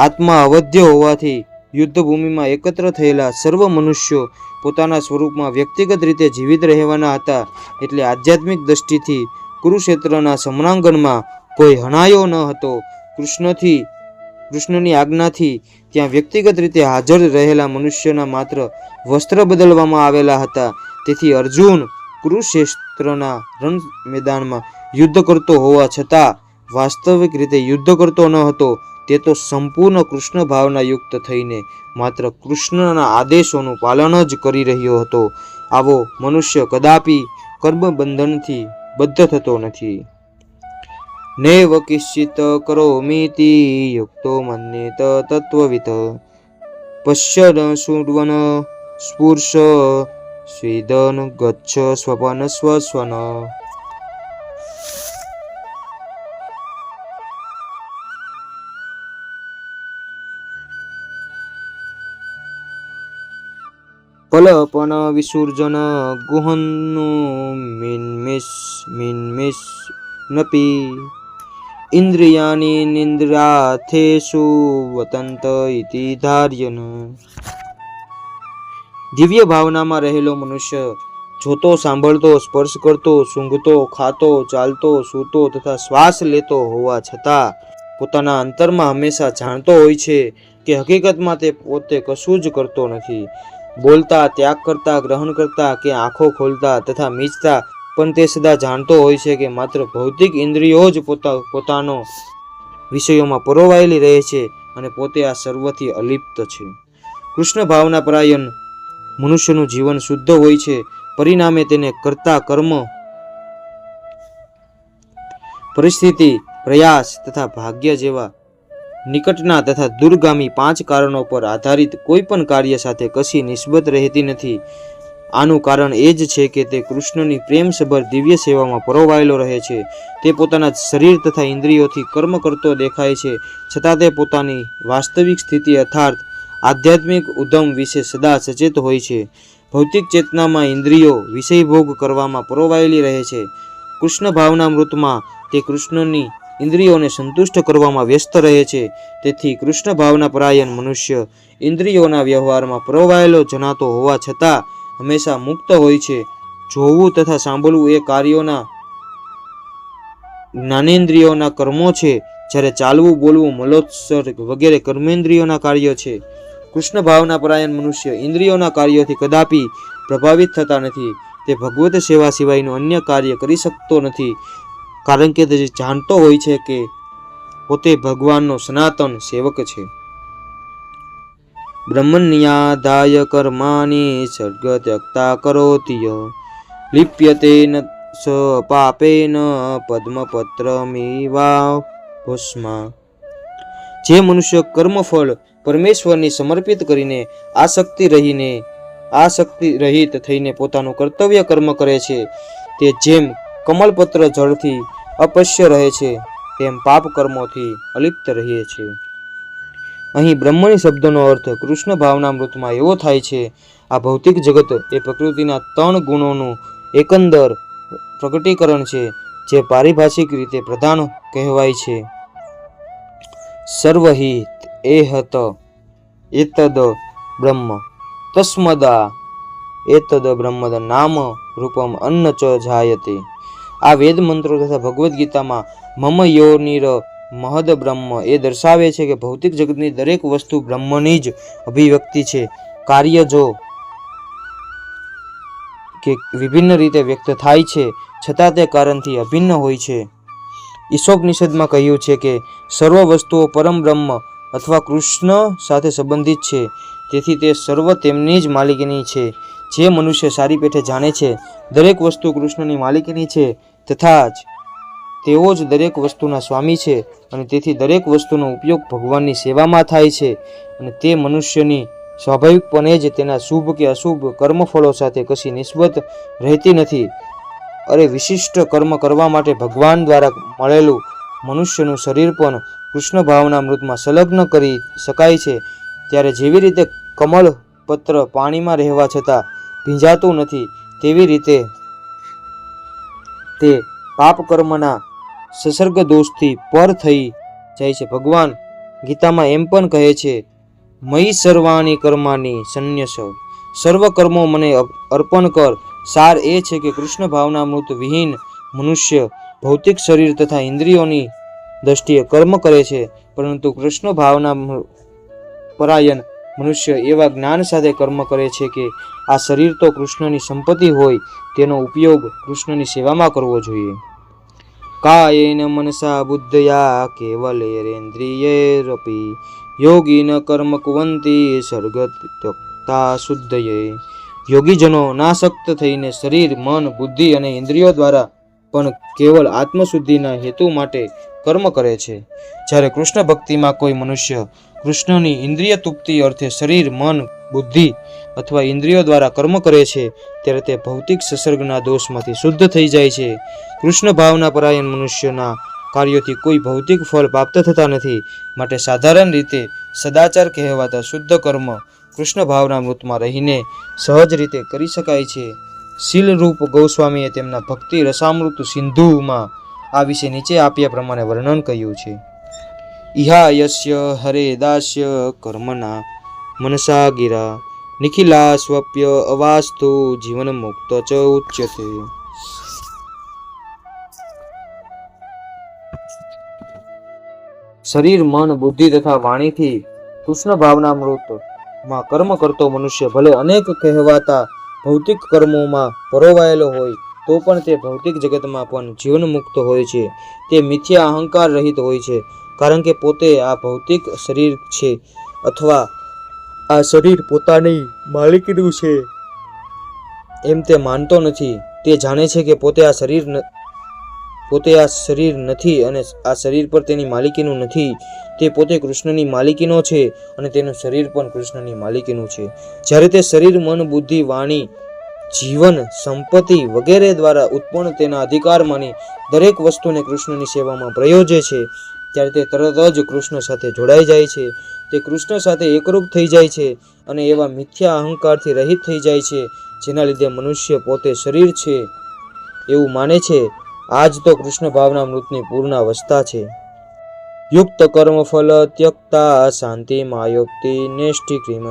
Speaker 1: આત્મા અવધ્ય હોવાથી યુદ્ધભૂમિમાં એકત્ર થયેલા સર્વ મનુષ્યો પોતાના સ્વરૂપમાં વ્યક્તિગત રીતે જીવિત રહેવાના હતા. એટલે આધ્યાત્મિક દ્રષ્ટિથી કુરુક્ષેત્રના સમરાંગણમાં કોઈ હણાયો ન હતો. કૃષ્ણની આજ્ઞાથી ત્યાં વ્યક્તિગત રીતે હાજર રહેલા મનુષ્યોના માત્ર વસ્ત્ર બદલવામાં આવેલા હતા. તેથી અર્જુન કુરુક્ષેત્રના રણ મેદાનમાં યુદ્ધ કરતો હોવા છતાં વાસ્તવિક રીતે યુદ્ધ કરતો ન હતો. તે તો સંપૂર્ણ કૃષ્ણ ભાવના યુક્ત થઈને માત્ર કૃષ્ણના આદેશોનું પાલન જ કરી રહ્યો હતો. આવો મનુષ્ય કદાપી કર્મ બંધનથી બદ્ધ થતો નથી. નૈવ કિશ્ચિત કરોમીતિ યુક્તો મન્યેત તત્વવિત પશ્યન શૃણ્વન સ્પુર્શ સ્વેદન ગચ્છ સ્વપન સ્વસ્વન. પલપન વિસર્જન ગુહન્નુ મિન્મિસ નપી ઇન્દ્રિયાની નિંદ્રાથેષુ વતંત ઇતિ ધાર્યન. દિવ્ય ભાવનામાં રહેલો મનુષ્ય જોતો, સાંભળતો, સ્પર્શ કરતો, સૂંઘતો, ખાતો, ચાલતો, સૂતો તથા શ્વાસ લેતો હોવા છતાં પોતાના અંતરમાં હંમેશા જાણતો હોય છે કે હકીકતમાં તે પોતે કશું જ કરતો નથી. બોલતા, ત્યાગ કરતા, ગ્રહણ કરતા કે આંખો ખોલતા તથા મીચતા પણ તે સદા જાણતો હોય છે કે માત્ર ભૌતિક ઇન્દ્રિયો જ પોતાનો વિષયોમાં પરોવાયેલી રહે છે અને પોતે આ સર્વથી અલિપ્ત છે. કૃષ્ણ ભાવના પરાયણ મનુષ્યનું જીવન શુદ્ધ હોય છે. પરિણામે તેને કરતા કર્મ, પરિસ્થિતિ, પ્રયાસ તથા ભાગ્ય જેવા નિકટના તથા દૂરગામી 5 કારણો પર આધારિત કોઈ પણ કાર્ય સાથે કશી નિસ્બત રહેતી નથી. આનું કારણ એ જ છે કે તે કૃષ્ણની પ્રેમસભર દિવ્ય સેવામાં પરોવાયેલો રહે છે. તે પોતાના શરીર તથા ઇન્દ્રિયોથી કર્મ કરતો દેખાય છે, છતાં તે પોતાની વાસ્તવિક સ્થિતિ અર્થાત આધ્યાત્મિક ઉદ્યમ વિશે સદા સચેત હોય છે. ભૌતિક ચેતનામાં ઇન્દ્રિયો વિષયભોગ કરવામાં પરોવાયેલી રહે છે. કૃષ્ણ ભાવનામૃતમાં તે કૃષ્ણની ઇન્દ્રિયોને સંતુષ્ટ કરવામાં વ્યસ્ત રહે છે. તેથી કૃષ્ણ ભાવના પરાયણ મનુષ્ય ઇન્દ્રિયોના વ્યવહારમાં પરોવાયેલો જણાતો હોવા છતાં હંમેશા મુક્ત હોય છે. જોવું તથા સાંભળવું એ કાર્યોના જ્ઞાનેન્દ્રિયોના કર્મો છે, જ્યારે ચાલવું, બોલવું, મલોત્સર્ગ વગેરે કર્મેન્દ્રિયોના કાર્યો છે. કૃષ્ણ ભાવના પરાયણ મનુષ્ય ઇન્દ્રિયોના કાર્યોથી કદાપી પ્રભાવિત થતા નથી. તે ભગવત સેવા સિવાયનું અન્ય કાર્ય કરી શકતો નથી, કારણ કે તે જાણતો હોય છે કે પોતે ભગવાનનો સનાતન સેવક છે. બ્રહ્મણ્યાદાય કર્માણિ સર્ગ ત્યક્તા કરોતિ યઃ લિપ્યતે ન સ પાપેન પદ્મપત્રમિવા ભસ્મા. જે મનુષ્ય કર્મફળ પરમેશ્વરને સમર્પિત કરીને આસક્તિ રહિત થઈને પોતાનું કર્તવ્ય કર્મ કરે છે, તે જેમ કમલપત્ર જળથી અપશ્ય રહે છે, તેમ પાપ કર્મોથી અલિપ્ત રહે છે. અહીં બ્રહ્મણી શબ્દનો અર્થ કૃષ્ણ ભાવનામૃતમાં એવો થાય છે. આ ભૌતિક જગત એ પ્રકૃતિના 3 ગુણોનું એકંદર પ્રકટીકરણ છે, જે પારિભાષિક રીતે પ્રધાન કહેવાય છે. સર્વહિ એહત એતદ બ્રહ્મ તસ્મદા એતદ બ્રહ્મદ નામ રૂપમ અન્ન ચ જાયતે. આ વેદ મંત્રો તથા ભગવદ્ ગીતામાં મમ યોનિર મહદ બ્રહ્મ એ દર્શાવે છે કે ભૌતિક જગતની દરેક વસ્તુ બ્રહ્મની જ અભિવ્યક્તિ છે. કાર્ય જો કે વિભિન્ન રીતે વ્યક્ત થાય છે, છતાં તે કારણથી અભિન્ન હોય છે. ઈશોપનિષદમાં કહ્યું છે કે સર્વ વસ્તુઓ પરમ બ્રહ્મ અથવા કૃષ્ણ સાથે સંબંધિત છે, તેથી તે સર્વ તેમની જ માલિકીની છે. જે મનુષ્ય સારી પેઠે જાણે છે દરેક વસ્તુ કૃષ્ણની માલિકીની છે, તથા જ તેઓ જ દરેક વસ્તુના સ્વામી છે, અને તેથી દરેક વસ્તુનો ઉપયોગ ભગવાનની સેવામાં થાય છે, અને તે મનુષ્યની સ્વાભાવિકપણે જ તેના શુભ કે અશુભ કર્મફળો સાથે કશી નિસ્બત રહેતી નથી. અરે વિશિષ્ટ કર્મ કરવા માટે ભગવાન દ્વારા મળેલું મનુષ્યનું શરીર પણ કૃષ્ણ ભાવનામૃતમાં સંલગ્ન કરી શકાય છે. ત્યારે જેવી રીતે કમળ પત્ર પાણીમાં રહેવા છતાં ભીંજાતું નથી, તેવી રીતે તે પાપ કર્મના સંસર્ગ દોષથી પર થઈ જાય છે. ભગવાન ગીતામાં એમ પણ કહે છે, મયી સર્વાણી કર્માની સંન્યસ, સર્વ કર્મો મને અર્પણ કર. સાર એ છે કે કૃષ્ણ ભાવનામૃત વિહીન મનુષ્ય ભૌતિક શરીર તથા ઇન્દ્રિયોની દ્રષ્ટિએ કર્મ કરે છે, પરંતુ કૃષ્ણ ભાવના પરાયણ મનુષ્ય એવા જ્ઞાન સાથે કર્મ કરે છે કે આ શરીર તો કૃષ્ણની સંપત્તિ હોય, તેનો ઉપયોગ કૃષ્ણની સેવામાં કરવો જોઈએ. કાયેન મનસા બુદ્ધયા કેવલેરેન્દ્રિયેરપી યોગીન કર્મ કુવંતી સર્ગ ત્યક્તા શુદ્ધયે. યોગીજનો નાસક્ત થઈને શરીર, મન, બુદ્ધિ અને ઇન્દ્રિયો દ્વારા પણ કેવલ આત્મશુદ્ધિના હેતુ માટે કર્મ કરે છે. જ્યારે કૃષ્ણ ભક્તિમાં કોઈ મનુષ્ય કૃષ્ણની ઇન્દ્રિય તૃપ્તિ અર્થે શરીર, મન, બુદ્ધિ અથવા ઇન્દ્રિયો દ્વારા કર્મ કરે છે, ત્યારે તે ભૌતિક સંસર્ગના દોષમાંથી શુદ્ધ થઈ જાય છે. કૃષ્ણ ભાવના પરાયણ મનુષ્યના કાર્યોથી કોઈ ભૌતિક ફળ પ્રાપ્ત થતા નથી, માટે સાધારણ રીતે સદાચાર કહેવાતા શુદ્ધ કર્મ કૃષ્ણ ભાવનામૃતમાં રહીને સહજ રીતે કરી શકાય છે. શીલરૂપ ગોસ્વામીએ તેમના ભક્તિ રસામૃત સિંધુમાં આ વિશે નીચે આપ્યા પ્રમાણે વર્ણન કર્યું છે. ઇહા યસ્ય હરે દાસ્ય કર્મના મનસા ગિરા નિખિલા સ્વપ્ય અવાસ્તુ જીવન મુક્ત ચ ઉચ્યતે. શરીર, મન, બુદ્ધિ તથા વાણીથી કૃષ્ણ ભાવનામૃતમાં કર્મ કરતો મનુષ્ય ભલે અનેક કહેવાતા ભૌતિક કર્મોમાં પરોવાયેલો હોય તો પણ તે ભૌતિક જગતમાં પણ જીવન મુક્ત હોય છે. તે મિથ્યા અહંકાર રહિત હોય છે, કારણ કે પોતે આ ભૌતિક શરીર છે અથવા આ શરીર પોતાની માલિકીનું છે. એમ તે માનતો નથી. તે જાણે છે કે પોતે આ શરીર નથી અને આ શરીર પર તેની માલિકીનું નથી. તે પોતે કૃષ્ણની માલિકીનો છે અને તેનું શરીર પણ કૃષ્ણની માલિકીનું છે. જ્યારે તે શરીર, મન, બુદ્ધિ, વાણી, જીવન, સંપત્તિ વગેરે દ્વારા ઉત્પન્ન તેના અધિકારમાંની દરેક વસ્તુને કૃષ્ણની સેવામાં પ્રયોજે છે, ત્યારે તે તરત જ કૃષ્ણ સાથે જોડાઈ જાય છે. તે કૃષ્ણ સાથે એકરૂપ થઈ જાય છે અને એવા મિથ્યા અહંકારથી રહિત થઈ જાય છે જેના લીધે મનુષ્ય પોતે શરીર છે એવું માને છે. આ જ તો કૃષ્ણ ભાવના મૃતની પૂર્ણ અવસ્થા છે. યુક્ત કર્મ ફલ ત્યક્તા શાંતિ માયોક્તિ નેષ્ટિક્રિમ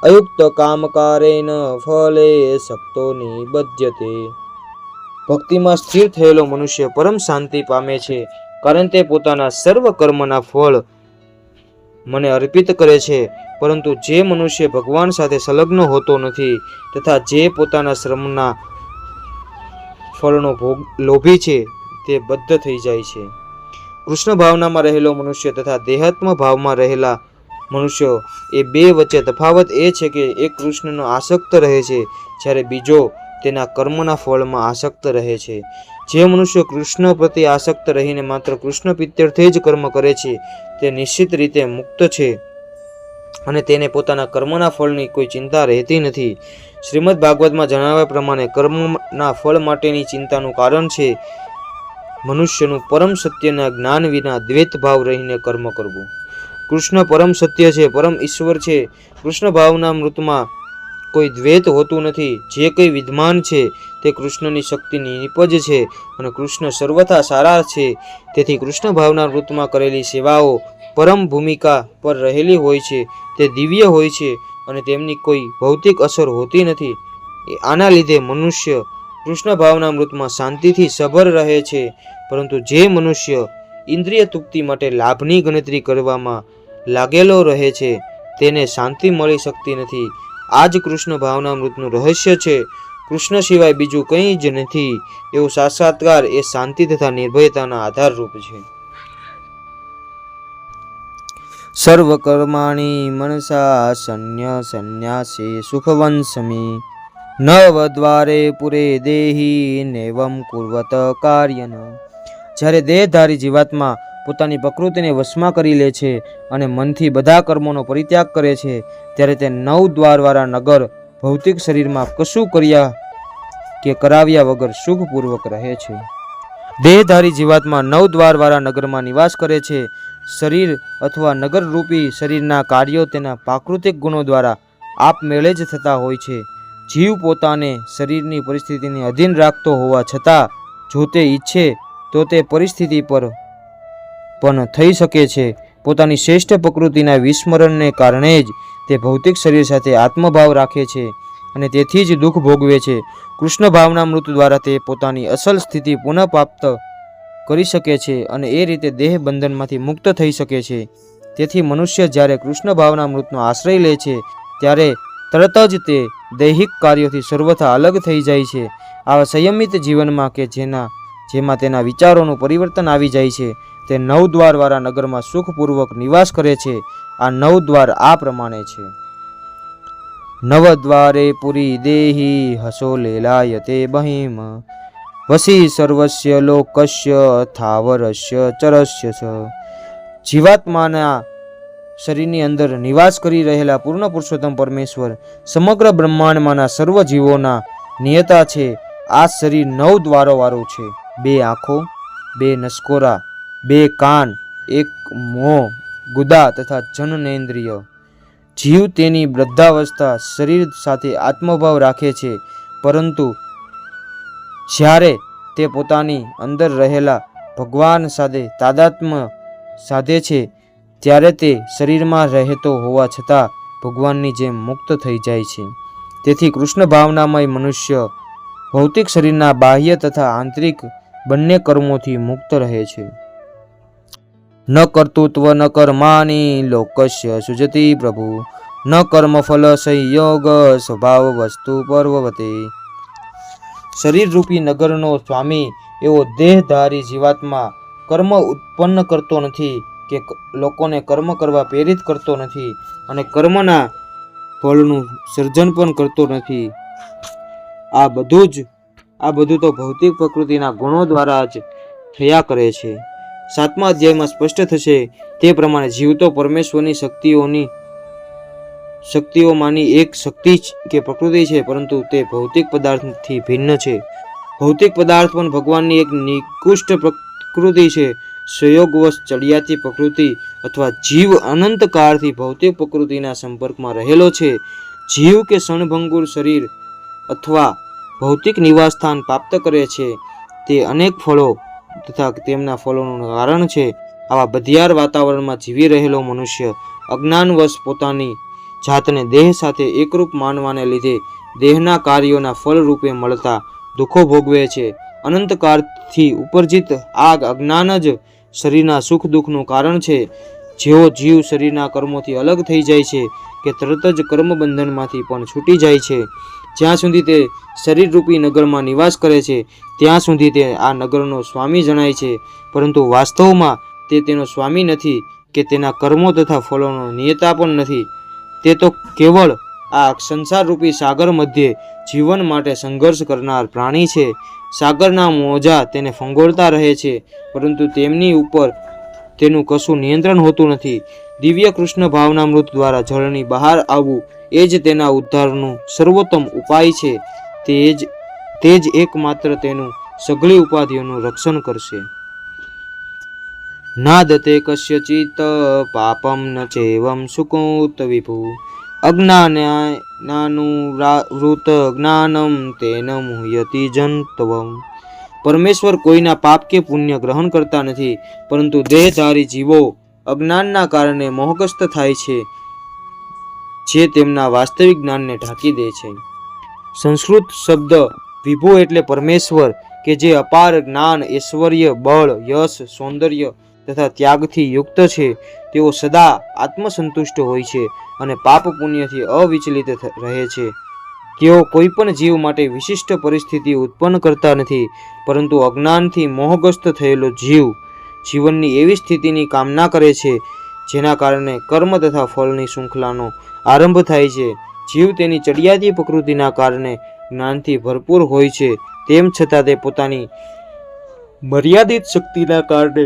Speaker 1: અયુક્ત કામકારેન ફલે સક્તો નિબધ્યતે. ભક્તિમાં સ્થિર થયેલો મનુષ્ય પરમ શાંતિ પામે છે, કારણ તે પોતાના સર્વ કર્મના ફળ મને અર્પિત કરે છે. પરંતુ જે મનુષ્ય ભગવાન સાથે સંલગ્ન હોતો નથી તથા જે પોતાના શ્રમના ફળનો લોભી છે તે બદ્ધ થઈ જાય છે. કૃષ્ણ ભાવનામાં રહેલો મનુષ્ય તથા દેહાત્મ ભાવમાં રહેલા મનુષ્યો એ બે વચ્ચે તફાવત એ છે કે એક કૃષ્ણનો આસક્ત રહે છે જ્યારે બીજો તેના કર્મના ફળમાં આસક્ત રહે છે. જે મનુષ્ય કૃષ્ણ પ્રત્યે આસક્ત રહીને માત્ર કૃષ્ણ પ્રીત્યર્થે જ કર્મ કરે છે તે નિશ્ચિત રીતે મુક્ત છે અને તેને પોતાના કર્મના ફળની કોઈ ચિંતા રહેતી નથી. શ્રીમદ ભાગવતમાં જણાવ્યા પ્રમાણે કર્મના ફળ માટેની ચિંતાનું કારણ છે મનુષ્યનું પરમ સત્યના જ્ઞાન વિના દ્વૈત ભાવ રહીને કર્મ કરવું. કૃષ્ણ પરમ સત્ય છે, પરમ ઈશ્વર છે. કૃષ્ણ ભાવના મૃતમાં કોઈ દ્વૈત હોતું નથી. જે કંઈ વિદ્યમાન છે તે કૃષ્ણની શક્તિની નિપજ છે અને કૃષ્ણ સર્વથા સારા છે. તેથી કૃષ્ણ ભાવના મૃતમાં કરેલી સેવાઓ પરમ ભૂમિકા પર રહેલી હોય છે. તે દિવ્ય હોય છે અને તેમની કોઈ ભૌતિક અસર હોતી નથી. આના લીધે મનુષ્ય કૃષ્ણ ભાવના મૃતમાં શાંતિથી સભર રહે છે. પરંતુ જે મનુષ્ય ઇન્દ્રિય તૃપ્તિ માટે લાભની ગણતરી કરવામાં લાગેલો રહે છે તેને શાંતિ મળી શકતી નથી. આ જ કૃષ્ણ ભાવના મૃતનું રહસ્ય છે. કૃષ્ણ સિવાય બીજું કંઈ જ નથી એવો સાક્ષાત્કાર એ શાંતિ તથા નિર્ભયતાના આધારરૂપ છે. સર્વ કર્માણી મનસા સંન્યાસે સુખવંશમી નવદ્વારે પુરે દેહી નેવમ કુર્વત કાર્યન. જ્યારે દેહધારી જીવાત્મા પોતાની પ્રકૃતિને વશમાં કરી લે છે અને મનથી બધા કર્મોનો પરિત્યાગ કરે છે ત્યારે તે 9 દ્વારવાળા નગર ભૌતિક શરીરમાં કશું કર્યા કે કરાવ્યા વગર સુખપૂર્વક રહે છે. દેહધારી જીવાત્મા 9 દ્વારવાળા નગરમાં નિવાસ કરે છે. શરીર અથવા નગરરૂપી શરીરના કાર્યો તેના પ્રાકૃતિક ગુણો દ્વારા આપમેળે જ થતા હોય છે. જીવ પોતાને શરીરની પરિસ્થિતિને અધીન રાખતો હોવા છતાં જો તે ઈચ્છે તો તે પરિસ્થિતિ પર પણ થઈ શકે છે. પોતાની શ્રેષ્ઠ પ્રકૃતિના વિસ્મરણને કારણે જ તે ભૌતિક શરીર સાથે આત્મભાવ રાખે છે અને તેથી જ દુઃખ ભોગવે છે. કૃષ્ણ ભાવના મૃત દ્વારા તે પોતાની અસલ સ્થિતિ પુનઃ પ્રાપ્ત કરી શકે છે અને એ રીતે દેહ બંધનમાંથી મુક્ત થઈ શકે છે. તેથી મનુષ્ય જ્યારે કૃષ્ણ ભાવના મૃતનો આશ્રય લે છે ત્યારે તરત જ તે દૈહિક કાર્યોથી સર્વથા અલગ થઈ જાય છે. આવા સંયમિત જીવનમાં કે જેમાં તેના વિચારોનું પરિવર્તન આવી જાય છે તે 9 દ્વારવાળા નગરમાં સુખપૂર્વક નિવાસ કરે છે. આ 9 દ્વાર આ પ્રમાણે છે. નવદ્વારે પુરી દેહી હસો લેલાયતે બહિમ વસી સર્વસ્ય લોકસ્ય થાવરસ્ય ચરસ્ય ચ. જીવાત્માના શરીરની અંદર નિવાસ કરી રહેલા પૂર્ણ પુરુષોત્તમ પરમેશ્વર સમગ્ર બ્રહ્માંડમાંના સર્વ જીવોના નિયતા છે. આ શરીર 9 દ્વારોવાળું છે. 2 આંખો, 2 નસકોરા, 2 કાન, 1 મોં, ગુદા તથા જનનેન્દ્રિય. જીવ તેની વૃદ્ધાવસ્થા શરીર સાથે આત્મભાવ રાખે છે, પરંતુ જ્યારે તે પોતાની અંદર રહેલા ભગવાન સાથે તાદાત્મ્ય સાધે છે ત્યારે તે શરીરમાં રહેતો હોવા છતાં ભગવાનની જેમ મુક્ત થઈ જાય છે. તેથી કૃષ્ણ ભાવનામય મનુષ્ય ભૌતિક શરીરના બાહ્ય તથા આંતરિક બંને કર્મોથી મુક્ત રહે છે. ન કર્તૃત્વ ન કર્માની લોકસ્ય સુજતિ પ્રભુ ન કર્મફલ સંયોગ સ્વભાવ વસ્તુ પર્વવતે. શરીર રૂપી નગરનો સ્વામી એવો દેહધારી જીવાત્મા કર્મ ઉત્પન્ન કરતો નથી કે લોકોને કર્મ કરવા પ્રેરિત કરતો નથી અને કર્મના ફળનું સર્જન પણ કરતો નથી. આ બધું તો ભૌતિક પ્રકૃતિના ગુણો દ્વારા જ થયા કરે છે. 7મા અધ્યાયમાં સ્પષ્ટ થશે તે પ્રમાણે જીવ તો પરમેશ્વરની શક્તિઓમાંની એક શક્તિ કે પ્રકૃતિ છે, પરંતુ તે ભૌતિક પદાર્થથી ભિન્ન છે. ભૌતિક પદાર્થ પણ ભગવાનની એક નિકૃષ્ટ પ્રકૃતિ છે. સંયોગવશ ચડિયાતી પ્રકૃતિ અથવા જીવ અનંત કાળથી ભૌતિક પ્રકૃતિના સંપર્કમાં રહેલો છે. જીવ કે ક્ષણભંગુર શરીર અથવા ભૌતિક નિવાસસ્થાન પ્રાપ્ત કરે છે તે અનેક ફળો તથા તેમના ફળોનું કારણ છે. આવા બધિયાર વાતાવરણમાં જીવી રહેલો મનુષ્ય અજ્ઞાનવશ પોતાની જાતને દેહ સાથે એકરૂપ માનવાને લીધે દેહના કાર્યોના ફળ રૂપે મળતા દુઃખો ભોગવે છે. અનંતકાળથી ઉપરજિત આ અજ્ઞાન જ શરીરના સુખ દુઃખનું કારણ છે. જેવો જીવ શરીરના કર્મોથી અલગ થઈ જાય છે કે તરત જ કર્મ બંધનમાંથી પણ છૂટી જાય છે, જ્યાં સુધી તે શરીરરૂપી નગરમાં નિવાસ કરે છે ત્યાં સુધી તે આ નગરનો સ્વામી જણાય છે, પરંતુ વાસ્તવમાં તે તેનો સ્વામી નથી કે તેના કર્મો તથા ફળોનો નિયતા પણ નથી. તે તો કેવળ આ સંસારરૂપી સાગર મધ્યે જીવન માટે સંઘર્ષ કરનાર પ્રાણી છે. સાગરના મોજા તેને ફંગોળતા રહે છે, પરંતુ તેમની ઉપર તેનું કશું નિયંત્રણ હોતું નથી. દિવ્ય કૃષ્ણ ભાવનામૃત દ્વારા જળની બહાર આવવું એ જ તેના ઉદ્ધારનું સર્વોત્તમ ઉપાય છે. તે જ એકમાત્ર તેનું સઘળી ઉપાધિઓનું રક્ષણ કરશે. નાદતે કસ્યચિત પાપમ ન ચેવમ સુકૃત વિભુ અજ્ઞાનાનુવૃત જ્ઞાનમ તેન મુહ્યતિ જંતવમ. પરમેશ્વર કોઈના પાપ કે પુણ્ય ગ્રહણ કરતા નથી, પરંતુ દેહધારી જીવો અજ્ઞાનના કારણે મોહગ્રસ્ત થાય છે, જે તેમના વાસ્તવિક જ્ઞાનને ઢાંકી દે છે. સંસ્કૃત શબ્દ વિભુ એટલે પરમેશ્વર કે જે અપાર જ્ઞાન, ઐશ્વર્ય, બળ, યશ, સૌંદર્ય તથા ત્યાગથી યુક્ત છે. તેઓ સદા આત્મસંતુષ્ટ હોય છે અને પાપ પુણ્યથી અવિચલિત રહે છે. તેઓ કોઈ પણ જીવ માટે વિશિષ્ટ પરિસ્થિતિ ઉત્પન્ન કરતા નથી, પરંતુ અજ્ઞાનથી મોહગ્રસ્ત થયેલો જીવ જીવનની એવી સ્થિતિની કામના કરે છે જેના કારણે કર્મ તથા ફળની શૃંખલાનો આરંભ થાય છે. જીવ તેની ચડિયાતી પ્રકૃતિના કારણે જ્ઞાનથી ભરપૂર હોય છે, તેમ છતાં તે પોતાની મર્યાદિત શક્તિના કારણે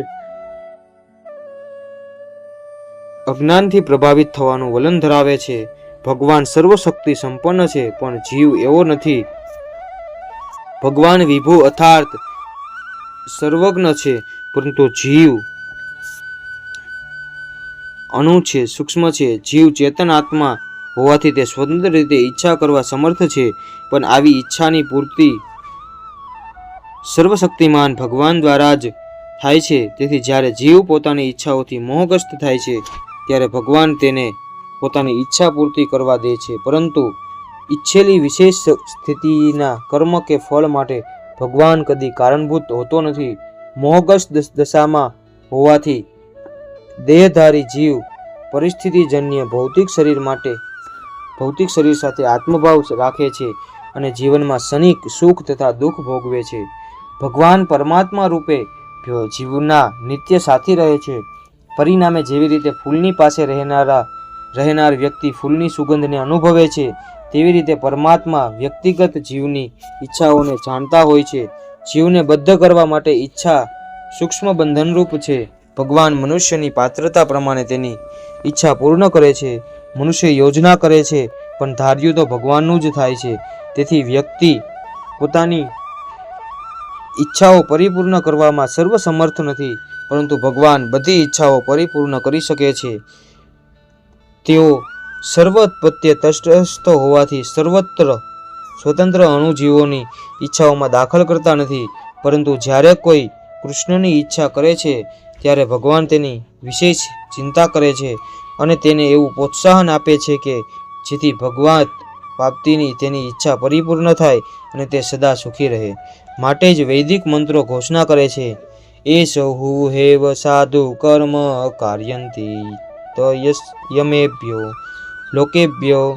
Speaker 1: અજ્ઞાનથી પ્રભાવિત થવાનું વલણ ધરાવે છે. ભગવાન સર્વશક્તિ સંપન્ન છે, પણ જીવ એવો નથી. ભગવાન વિભુ અર્થાત સર્વજ્ઞ છે, પરંતુ જીવ અણુ છે, સૂક્ષ્મ છે. જીવ ચેતન આત્મા હોવાથી તે સ્વતંત્ર રીતે ઈચ્છા કરવા સમર્થ છે, પણ આવી ઈચ્છાની પૂર્તિ સર્વશક્તિમાન ભગવાન દ્વારા જ થાય છે. તેથી જ્યારે જીવ પોતાની ઈચ્છાઓથી મોહગ્રસ્ત થાય છે ત્યારે ભગવાન તેને પોતાની ઈચ્છા પૂર્તિ કરવા દે છે, પરંતુ ઈચ્છેલી વિશેષ સ્થિતિના કર્મ કે ફળ માટે ભગવાન કદી કારણભૂત હોતો નથી. મોહગ્રસ્ત દશામાં હોવાથી દેહધારી જીવ પરિસ્થિતિજન્ય ભૌતિક શરીર સાથે આત્મભાવ રાખે છે અને જીવનમાં ક્ષણિક સુખ તથા દુઃખ ભોગવે છે. ભગવાન પરમાત્મા રૂપે જીવના નિત્ય સાથી રહે છે. પરિણામે જેવી રીતે ફૂલની પાસે રહેનાર વ્યક્તિ ફૂલની સુગંધને અનુભવે છે, તેવી રીતે પરમાત્મા વ્યક્તિગત જીવની ઈચ્છાઓને જાણતા હોય છે. જીવને બદ્ધ કરવા માટે ઈચ્છા સૂક્ષ્મ બંધનરૂપ છે. ભગવાન મનુષ્યની પાત્રતા પ્રમાણે તેની ઈચ્છા પૂર્ણ કરે છે. મનુષ્ય યોજના કરે છે, પણ ધાર્યું તો ભગવાનનું જ થાય છે. તેથી વ્યક્તિ પોતાની ઈચ્છાઓ પરિપૂર્ણ કરવામાં સર્વસમર્થ નથી, પરંતુ ભગવાન બધી ઈચ્છાઓ પરિપૂર્ણ કરી શકે છે. તેઓ સર્વ પ્રત્યે તટસ્થ હોવાથી સર્વત્ર સ્વતંત્ર અણુજીવોની ઈચ્છાઓમાં દાખલ કરતા નથી, પરંતુ જ્યારે કોઈ કૃષ્ણની ઈચ્છા કરે છે ત્યારે ભગવાન તેની વિશેષ ચિંતા કરે છે અને તેને એવું પ્રોત્સાહન આપે છે કે જેથી ભગવાન પ્રાપ્તિની તેની ઈચ્છા પરિપૂર્ણ થાય અને તે સદા સુખી રહે. માટે જ વૈદિક મંત્રો ઘોષણા કરે છે, એ સહુ હેવ સાધુ કર્મ કાર્યંતી યમેભ્યો લોકેભ્યો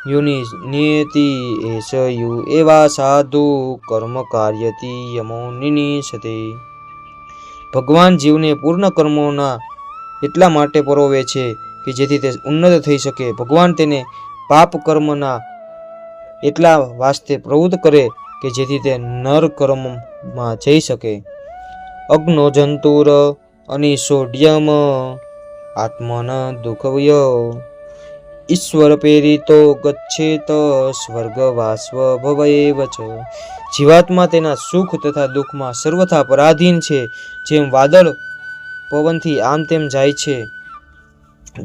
Speaker 1: યુનિ નિયતિ એસયુ એવા સાધુ કર્મ કાર્યતી યમો નિનિષતે. ભગવાન જીવને પૂર્ણ કર્મોના એટલા માટે પરોવે છે કે જેથી તે ઉન્નત થઈ શકે. ભગવાન તેને પાપ કર્મના એટલા વાસ્તે પ્રવૃત્ત કરે કે જેથી તે નર કર્મમાં જઈ શકે. અગ્નો જંતુર અનિષોડ્યમ આત્મન દુઃખવય ઈશ્વર પ્રેરિતો ગચ્છેત સ્વર્ગવાસ્વ ભવયેવ ચ. જીવાત્મા તેના સુખ તથા દુઃખમાં સર્વથા પરાધીન છે. જેમ વાદળ પવનથી આમ તેમ જાય છે,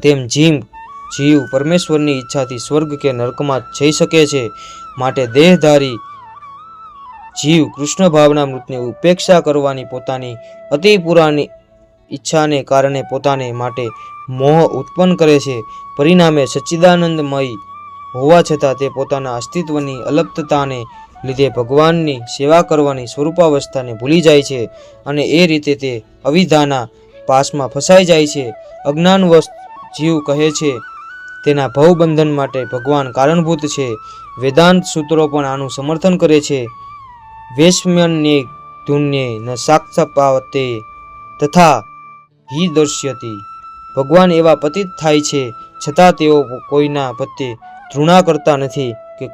Speaker 1: તેમ જીવ પરમેશ્વરની ઈચ્છાથી સ્વર્ગ કે નરકમાં જઈ શકે છે. માટે દેહધારી જીવ કૃષ્ણ ભાવના મૃતની ઉપેક્ષા કરવાની પોતાની અતિ પુરાની ઈચ્છાને કારણે પોતાને માટે મોહ ઉત્પન્ન કરે છે. પરિણામે સચ્ચિદાનંદમય હોવા છતાં તે પોતાના અસ્તિત્વની અલપ્તતાને લીધે ભગવાનની સેવા કરવાની સ્વરૂપાવસ્થાને ભૂલી જાય છે અને એ રીતે તે અવિદ્યાના પાસમાં ફસાઈ જાય છે. અજ્ઞાનવશ જીવ કહે છે તેના ભવબંધન માટે ભગવાન કારણભૂત છે. વેદાંત સૂત્રો પણ આનું સમર્થન કરે છે. વૈષમ્યન્યે ધુન્યે ન સાક્ષપાવતે તથા હિ દર્શ્યતિ. ભગવાન એવા પતિત થાય છે છતાં તેઓ કોઈના પ્રત્યે ઘૃણા કરતા નથી કે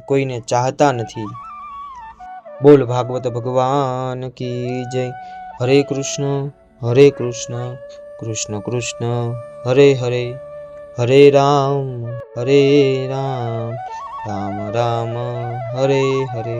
Speaker 1: કોઈને ચાહતા નથી. બોલ ભાગવત ભગવાન કી જય. હરે કૃષ્ણ કૃષ્ણ કૃષ્ણ હરે હરે, હરે રામ રામ રામ હરે હરે.